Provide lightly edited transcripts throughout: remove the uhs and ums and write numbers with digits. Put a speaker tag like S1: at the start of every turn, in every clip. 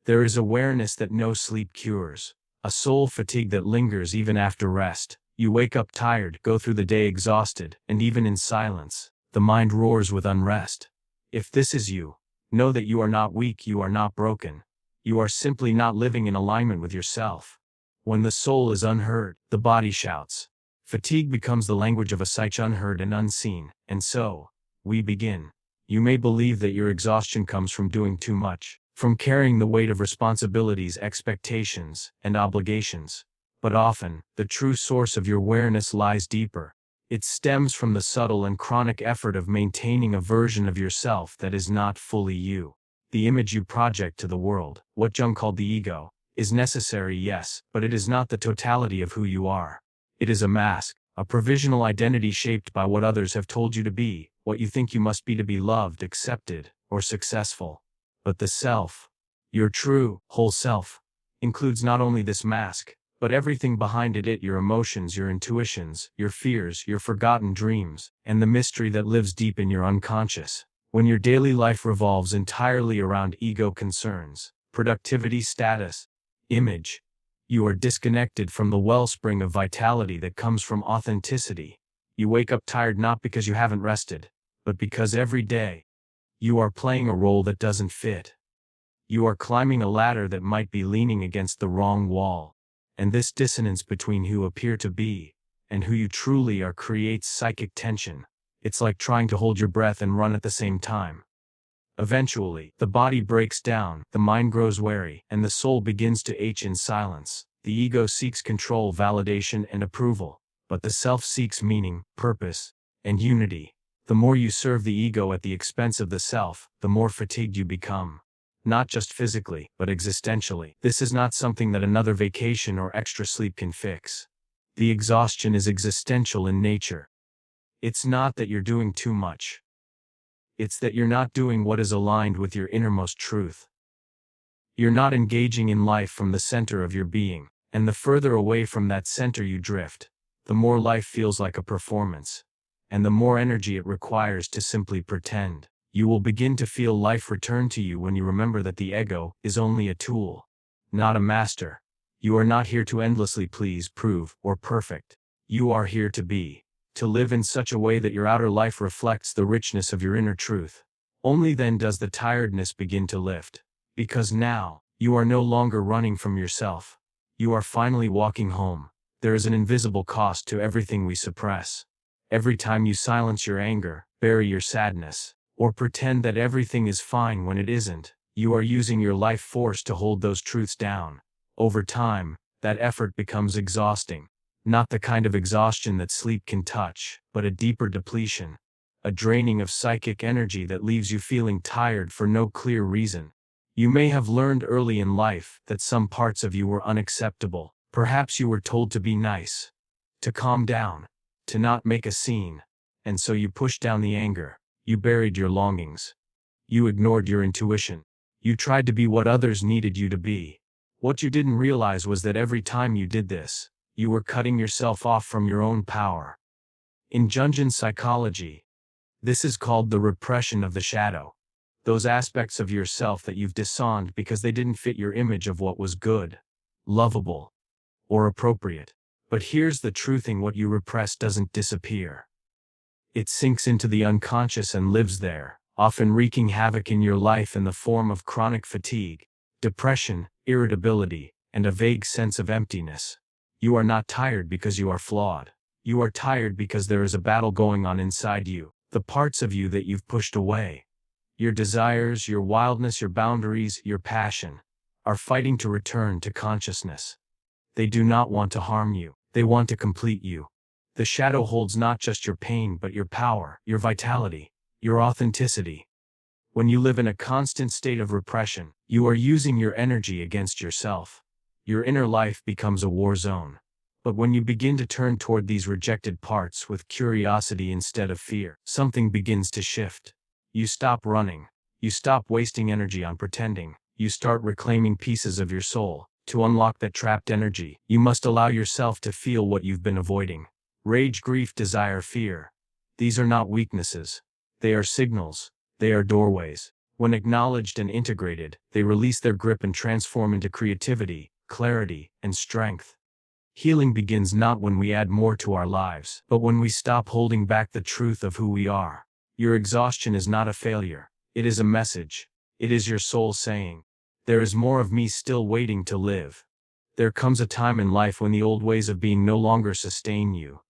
S1: There is awareness that no sleep cures, a soul fatigue that lingers even after rest. You wake up tired, go through the day exhausted, and even in silence, the mind roars with unrest. If this is you, know that you are not weak, you are not broken. You are simply not living in alignment with yourself. When the soul is unheard, the body shouts. Fatigue becomes the language of a psyche unheard and unseen, and so, we begin. You may believe that your exhaustion comes from doing too much, from carrying the weight of responsibilities, expectations, and obligations. But often, the true source of your awareness lies deeper. It stems from the subtle and chronic effort of maintaining a version of yourself that is not fully you. The image you project to the world, what Jung called the ego, is necessary, yes, but it is not the totality of who you are. It is a mask, a provisional identity shaped by what others have told you to be, what you think you must be to be loved, accepted, or successful. But the self, your true, whole self, includes not only this mask, but everything behind it, your emotions, your intuitions, your fears, your forgotten dreams, and the mystery that lives deep in your unconscious. When your daily life revolves entirely around ego concerns, productivity, status, image, you are disconnected from the wellspring of vitality that comes from authenticity. You wake up tired not because you haven't rested, but because every day, you are playing a role that doesn't fit. You are climbing a ladder that might be leaning against the wrong wall. And this dissonance between who you appear to be and who you truly are creates psychic tension. It's like trying to hold your breath and run at the same time. Eventually, the body breaks down, the mind grows weary, and the soul begins to ache in silence. The ego seeks control, validation, and approval, but the self seeks meaning, purpose, and unity. The more you serve the ego at the expense of the self, the more fatigued you become. Not just physically, but existentially. This is not something that another vacation or extra sleep can fix. The exhaustion is existential in nature. It's not that you're doing too much. It's that you're not doing what is aligned with your innermost truth. You're not engaging in life from the center of your being, and the further away from that center you drift, the more life feels like a performance, and the more energy it requires to simply pretend. You will begin to feel life return to you when you remember that the ego is only a tool, not a master. You are not here to endlessly please, prove, or perfect. You are here to be, to live in such a way that your outer life reflects the richness of your inner truth. Only then does the tiredness begin to lift, because now, you are no longer running from yourself. You are finally walking home. There is an invisible cost to everything we suppress. Every time you silence your anger, bury your sadness, or pretend that everything is fine when it isn't, you are using your life force to hold those truths down. Over time, that effort becomes exhausting. Not the kind of exhaustion that sleep can touch, but a deeper depletion. A draining of psychic energy that leaves you feeling tired for no clear reason. You may have learned early in life that some parts of you were unacceptable. Perhaps you were told to be nice, to calm down, to not make a scene, and so you pushed down the anger. You buried your longings. You ignored your intuition. You tried to be what others needed you to be. What you didn't realize was that every time you did this, you were cutting yourself off from your own power. In Jungian psychology, this is called the repression of the shadow. Those aspects of yourself that you've disowned because they didn't fit your image of what was good, lovable, or appropriate. But here's the true thing: what you repress doesn't disappear. It sinks into the unconscious and lives there, often wreaking havoc in your life in the form of chronic fatigue, depression, irritability, and a vague sense of emptiness. You are not tired because you are flawed. You are tired because there is a battle going on inside you, the parts of you that you've pushed away. Your desires, your wildness, your boundaries, your passion, are fighting to return to consciousness. They do not want to harm you, they want to complete you. The shadow holds not just your pain but your power, your vitality, your authenticity. When you live in a constant state of repression, you are using your energy against yourself. Your inner life becomes a war zone. But when you begin to turn toward these rejected parts with curiosity instead of fear, something begins to shift. You stop running. You stop wasting energy on pretending. You start reclaiming pieces of your soul. To unlock that trapped energy, you must allow yourself to feel what you've been avoiding. Rage, grief, desire, fear. These are not weaknesses. They are signals. They are doorways. When acknowledged and integrated, they release their grip and transform into creativity, clarity, and strength. Healing begins not when we add more to our lives, but when we stop holding back the truth of who we are. Your exhaustion is not a failure. It is a message. It is your soul saying, "There is more of me still waiting to live." There comes a time in life when the old ways of being no longer sustain you.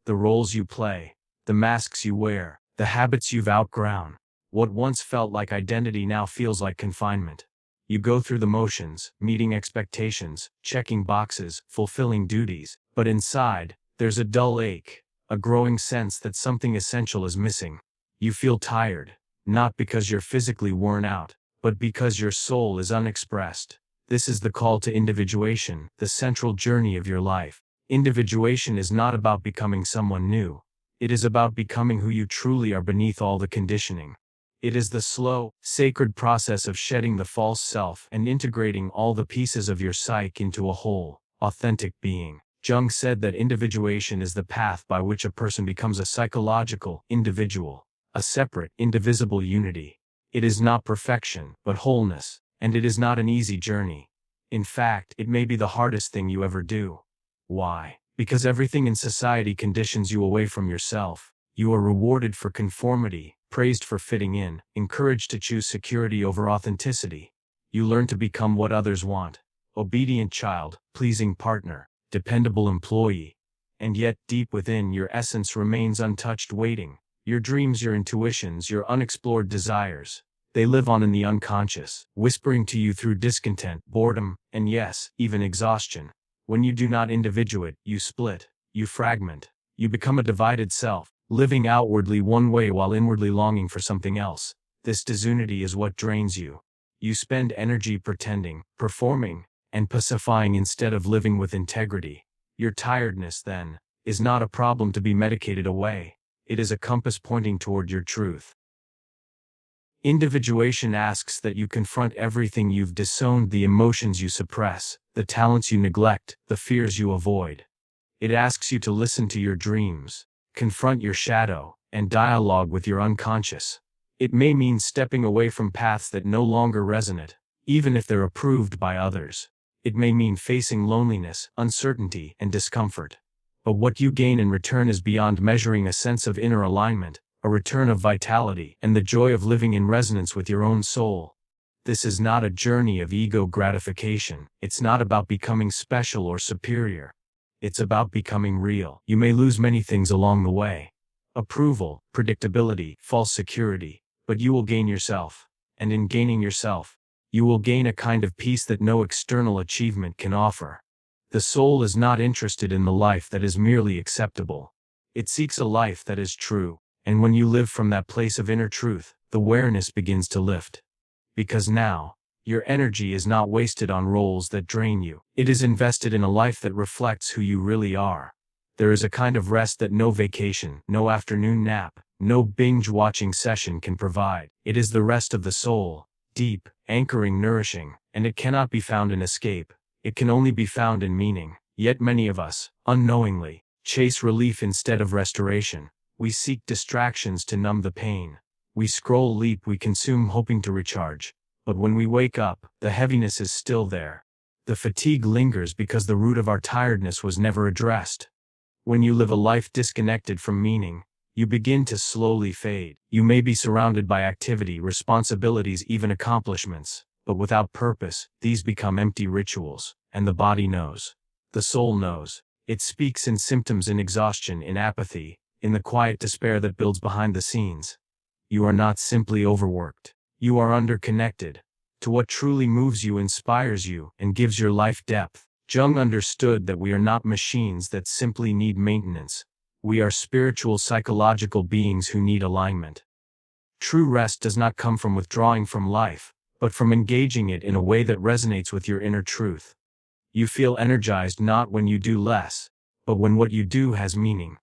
S1: The roles you play, the masks you wear, the habits you've outgrown. What once felt like identity now feels like confinement. You go through the motions, meeting expectations, checking boxes, fulfilling duties, but inside, there's a dull ache, a growing sense that something essential is missing. You feel tired, not because you're physically worn out, but because your soul is unexpressed. This is the call to individuation, the central journey of your life. Individuation is not about becoming someone new. It is about becoming who you truly are beneath all the conditioning. It is the slow, sacred process of shedding the false self and integrating all the pieces of your psyche into a whole, authentic being. Jung said that individuation is the path by which a person becomes a psychological individual, a separate, indivisible unity. It is not perfection, but wholeness, and it is not an easy journey. In fact, it may be the hardest thing you ever do. Why? Because everything in society conditions you away from yourself. You are rewarded for conformity, praised for fitting in, encouraged to choose security over authenticity. You learn to become what others want: obedient child, pleasing partner, dependable employee. And yet, deep within, your essence remains untouched, waiting. Your dreams, your intuitions, your unexplored desires. They live on in the unconscious, whispering to you through discontent, boredom, and yes, even exhaustion. When you do not individuate, you split, you fragment, you become a divided self, living outwardly one way while inwardly longing for something else. This disunity is what drains you. You spend energy pretending, performing, and pacifying instead of living with integrity. Your tiredness, then, is not a problem to be medicated away. It is a compass pointing toward your truth. Individuation asks that you confront everything you've disowned, the emotions you suppress, the talents you neglect, the fears you avoid. It asks you to listen to your dreams, confront your shadow, and dialogue with your unconscious. It may mean stepping away from paths that no longer resonate, even if they're approved by others. It may mean facing loneliness, uncertainty, and discomfort. But what you gain in return is beyond measuring: a sense of inner alignment, a return of vitality, and the joy of living in resonance with your own soul. This is not a journey of ego gratification. It's not about becoming special or superior. It's about becoming real. You may lose many things along the way: approval, predictability, false security, but you will gain yourself. And in gaining yourself, you will gain a kind of peace that no external achievement can offer. The soul is not interested in the life that is merely acceptable. It seeks a life that is true, and when you live from that place of inner truth, the awareness begins to lift. Because now, your energy is not wasted on roles that drain you. It is invested in a life that reflects who you really are. There is a kind of rest that no vacation, no afternoon nap, no binge-watching session can provide. It is the rest of the soul, deep, anchoring, nourishing, and it cannot be found in escape. It can only be found in meaning. Yet many of us, unknowingly, chase relief instead of restoration. We seek distractions to numb the pain. We scroll, leap, we consume, hoping to recharge. But when we wake up, the heaviness is still there. The fatigue lingers because the root of our tiredness was never addressed. When you live a life disconnected from meaning, you begin to slowly fade. You may be surrounded by activity, responsibilities, even accomplishments, but without purpose, these become empty rituals, and the body knows. The soul knows. It speaks in symptoms, in exhaustion, in apathy, in the quiet despair that builds behind the scenes. You are not simply overworked. You are underconnected to what truly moves you, inspires you, and gives your life depth. Jung understood that we are not machines that simply need maintenance. We are spiritual, psychological beings who need alignment. True rest does not come from withdrawing from life, but from engaging it in a way that resonates with your inner truth. You feel energized not when you do less, but when what you do has meaning.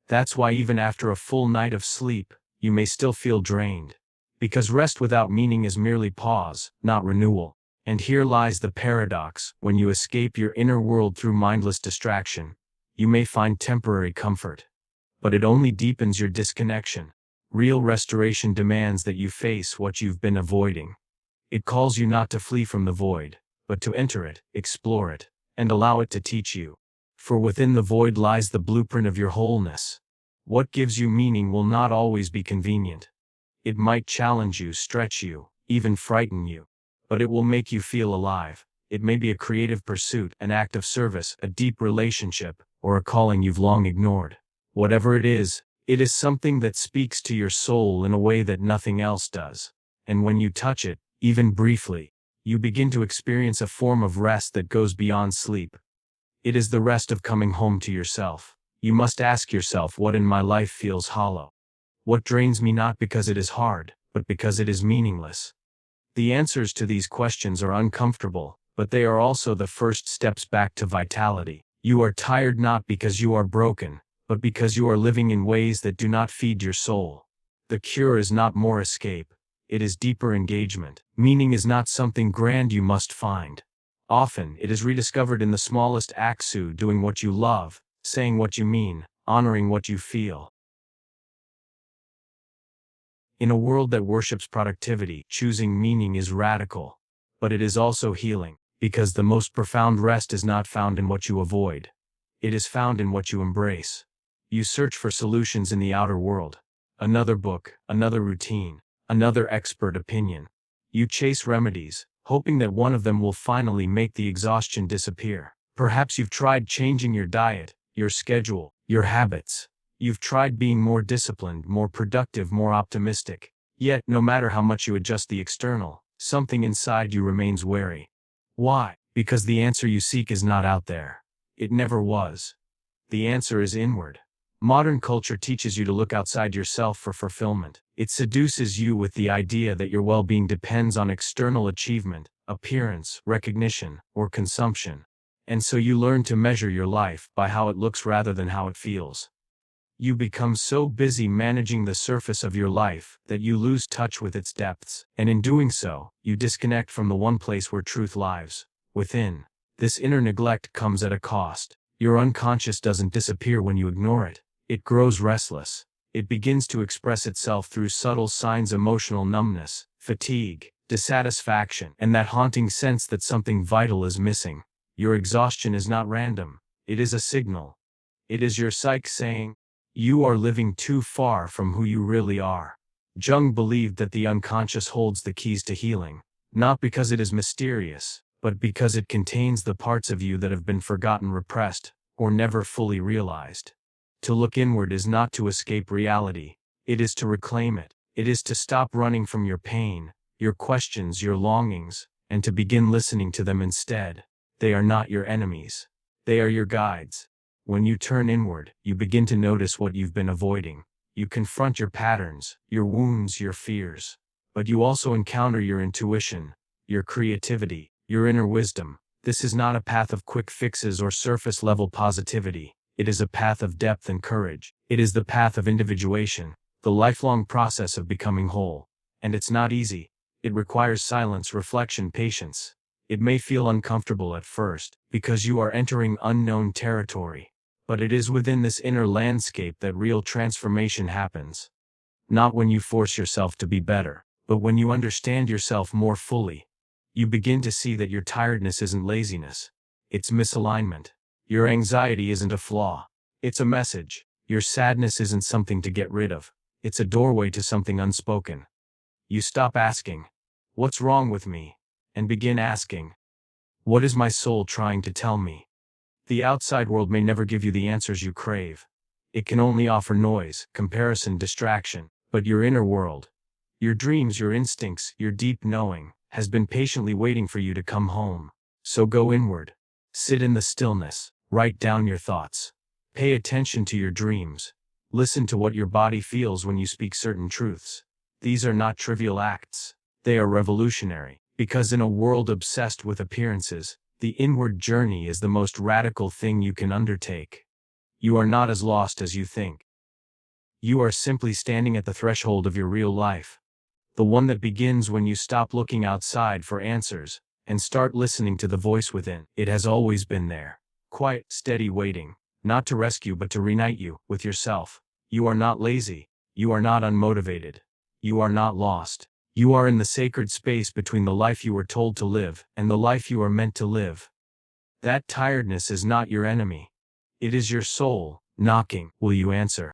S1: That's why even after a full night of sleep, you may still feel drained. Because rest without meaning is merely pause, not renewal. And here lies the paradox: when you escape your inner world through mindless distraction, you may find temporary comfort. But it only deepens your disconnection. Real restoration demands that you face what you've been avoiding. It calls you not to flee from the void, but to enter it, explore it, and allow it to teach you. For within the void lies the blueprint of your wholeness. What gives you meaning will not always be convenient. It might challenge you, stretch you, even frighten you. But it will make you feel alive. It may be a creative pursuit, an act of service, a deep relationship, or a calling you've long ignored. Whatever it is something that speaks to your soul in a way that nothing else does. And when you touch it, even briefly, you begin to experience a form of rest that goes beyond sleep. It is the rest of coming home to yourself. You must ask yourself, what in my life feels hollow? What drains me, not because it is hard, but because it is meaningless? The answers to these questions are uncomfortable, but they are also the first steps back to vitality. You are tired not because you are broken, but because you are living in ways that do not feed your soul. The cure is not more escape. It is deeper engagement. Meaning is not something grand you must find. Often, it is rediscovered in the smallest acts, doing what you love, saying what you mean, honoring what you feel. In a world that worships productivity, choosing meaning is radical. But it is also healing, because the most profound rest is not found in what you avoid. It is found in what you embrace. You search for solutions in the outer world. Another book, another routine, another expert opinion. You chase remedies, hoping that one of them will finally make the exhaustion disappear. Perhaps you've tried changing your diet, your schedule, your habits. You've tried being more disciplined, more productive, more optimistic. Yet, no matter how much you adjust the external, something inside you remains wary. Why? Because the answer you seek is not out there. It never was. The answer is inward. Modern culture teaches you to look outside yourself for fulfillment. It seduces you with the idea that your well-being depends on external achievement, appearance, recognition, or consumption. And so you learn to measure your life by how it looks rather than how it feels. You become so busy managing the surface of your life that you lose touch with its depths, and in doing so, you disconnect from the one place where truth lies, within. This inner neglect comes at a cost. Your unconscious doesn't disappear when you ignore it. It grows restless. It begins to express itself through subtle signs: emotional numbness, fatigue, dissatisfaction, and that haunting sense that something vital is missing. Your exhaustion is not random. It is a signal. It is your psyche saying, you are living too far from who you really are. Jung believed that the unconscious holds the keys to healing, not because it is mysterious, but because it contains the parts of you that have been forgotten, repressed, or never fully realized. To look inward is not to escape reality. It is to reclaim it. It is to stop running from your pain, your questions, your longings, and to begin listening to them instead. They are not your enemies. They are your guides. When you turn inward, you begin to notice what you've been avoiding. You confront your patterns, your wounds, your fears. But you also encounter your intuition, your creativity, your inner wisdom. This is not a path of quick fixes or surface-level positivity. It is a path of depth and courage. It is the path of individuation, the lifelong process of becoming whole. And it's not easy. It requires silence, reflection, patience. It may feel uncomfortable at first, because you are entering unknown territory. But it is within this inner landscape that real transformation happens. Not when you force yourself to be better, but when you understand yourself more fully. You begin to see that your tiredness isn't laziness. It's misalignment. Your anxiety isn't a flaw. It's a message. Your sadness isn't something to get rid of. It's a doorway to something unspoken. You stop asking, what's wrong with me? And begin asking, what is my soul trying to tell me? The outside world may never give you the answers you crave. It can only offer noise, comparison, distraction. But your inner world, your dreams, your instincts, your deep knowing, has been patiently waiting for you to come home. So go inward. Sit in the stillness. Write down your thoughts. Pay attention to your dreams. Listen to what your body feels when you speak certain truths. These are not trivial acts. They are revolutionary, because in a world obsessed with appearances, the inward journey is the most radical thing you can undertake. You are not as lost as you think. You are simply standing at the threshold of your real life. The one that begins when you stop looking outside for answers, and start listening to the voice within. It has always been there. Quiet, steady, waiting, not to rescue but to reunite you with yourself. You are not lazy. You are not unmotivated. You are not lost. You are in the sacred space between the life you were told to live and the life you are meant to live. That tiredness is not your enemy. It is your soul, knocking. Will you answer?